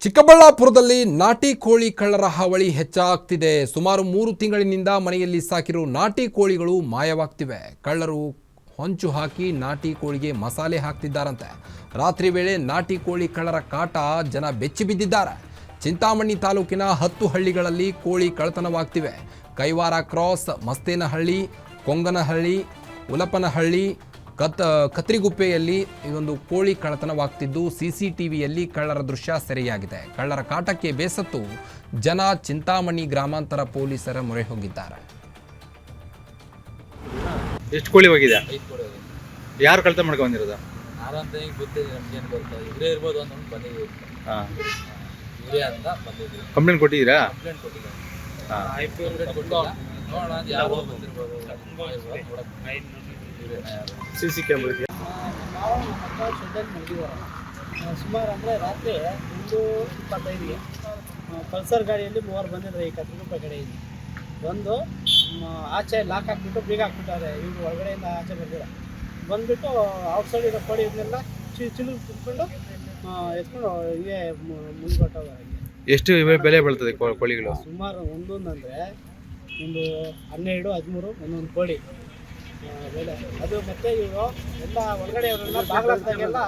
ಚಿಕ್ಕಬಳ್ಳಾಪುರದಲ್ಲಿ ನಾಟಿ ಕೋಳಿ ಕಳ್ಳರ ಹಾವಳಿ ಹೆಚ್ಚಾಗ್ತಿದೆ. ಸುಮಾರು 3 ತಿಂಗಳಿನಿಂದ ಮನೆಯಲ್ಲಿ ಸಾಕಿರೋ ನಾಟಿ ಕೋಳಿಗಳು ಮಾಯವಾಗ್ತಿವೆ. ಕಳ್ಳರು ಹೊಂಚು ಹಾಕಿ ನಾಟಿ ಕೋಳಿಗೆ ಮಸಾಲೆ ಹಾಕ್ತಿದ್ದಾರಂತೆ. ರಾತ್ರಿ ವೇಳೆ ನಾಟಿ ಕೋಳಿ ಕಳ್ಳರ ಕಾಟ ಜನ ಬೆಚ್ಚಿ ಬಿದ್ದಿದ್ದಾರೆ. ಚಿಂತಾಮಣಿ ತಾಲೂಕಿನ 10 ಹಳ್ಳಿಗಳಲ್ಲಿ ಕೋಳಿ ಕಳ್ಳತನವಾಗ್ತಿವೆ. ಕೈವಾರ ಕ್ರಾಸ್, ಮಸ್ತೇನಹಳ್ಳಿ, ಕೊಂಗನಹಳ್ಳಿ, ಉಲಪನಹಳ್ಳಿ, ಕತ್ರಿಗುಪ್ಪೆಯಲ್ಲಿ ಇದೊಂದು ಕೋಳಿ ಕಳ್ಳತನವಾಗ್ತಿದ್ದು ಸಿಸಿಟಿವಿಯಲ್ಲಿ ಕಳ್ಳರ ದೃಶ್ಯ ಸೆರೆಯಾಗಿದೆ. ಕಳ್ಳರ ಕಾಟಕ್ಕೆ ಬೇಸತ್ತು ಜನ ಚಿಂತಾಮಣಿ ಗ್ರಾಮಾಂತರ ಪೊಲೀಸರ ಮೊರೆ ಹೋಗಿದ್ದಾರೆ. ಎಷ್ಟು ಕೋಳಿ ಹೋಗಿದೆ? ಯಾರು ಕಳ್ಳತನ ಮಾಡ್ಕೊಂಡು ಬಂದಿರೋದು? ಯಾರಂತ ಈಗ ಗೊತ್ತಿದೆ, ನಮ್ಗೇನು ಗೊತ್ತಾ, ಇವರೇ ಇರ್ಬೋದು ಅಂತ ಬಂದಿದ್ದೀವಿ. ಇವರೇ ಅಂತ ಬಂದಿದ್ದೀವಿ. ಕಂಪ್ಲೇಂಟ್ ಕೊಟ್ಟಿದ್ದೀರಾ? ಕಂಪ್ಲೇಂಟ್ ಕೊಟ್ಟಿದ್ದಾರೆ. ಕಂಪ್ಲೇಂಟ್ ಕೊಟ್ಟಿಲ್ಲ, ನೋಡೋಣ ಅದು ಯಾರು ಬಂದಿರ್ಬೋದು. ಸಿಸಿ ಕ್ಯಾಮ್ರಾ ಇದೆಯಾ? ನಾವು ನಮ್ಮ ಶೆಡ್ಡಲ್ಲಿ ಮಲಗಿದ್ದಾರೆ. ಸುಮಾರು ಅಂದರೆ ರಾತ್ರಿ 1:25ಗೆ ಪಲ್ಸರ್ ಗಾಡಿಯಲ್ಲಿ 3 ಬಂದಿದ್ದಾರೆ. ಈ ಕತ್ರಿಗುಪ್ಪೆ ಕಡೆಯಿಂದ ಬಂದು ಆಚೆ ಲಾಕ್ ಹಾಕ್ಬಿಟ್ಟು ಬೀಗ ಹಾಕ್ಬಿಟ್ಟಾರೆ. ಇವರು ಒಳಗಡೆಯಿಂದ ಆಚೆ ಬಂದುಬಿಟ್ಟು ಔಟ್ಸೈಡ್ ಇರೋ ಕೋಳಿ ಇದನ್ನೆಲ್ಲ ಚಿಲು ಕುತ್ಕೊಂಡು ಎತ್ಕೊಂಡು ಹೀಗೆ ಮುಂದ್ಕೊಟ್ಟವ್ರೆ. ಎಷ್ಟು ಬೆಲೆ ಬೀಳ್ತದೆ ಕೋಳಿಗಳು? ಸುಮಾರು ಒಂದೊಂದಂದರೆ ಒಂದು 12, 13 ಒಂದೊಂದು ಕೋಳಿ ಬೆಲೆ. ಅದು ಮತ್ತೆ ಇವರು ಎಲ್ಲ ಒಳಗಡೆ ಅವರೆಲ್ಲ ಬಾಗಿಲಾಗ್ದಾಗೆಲ್ಲ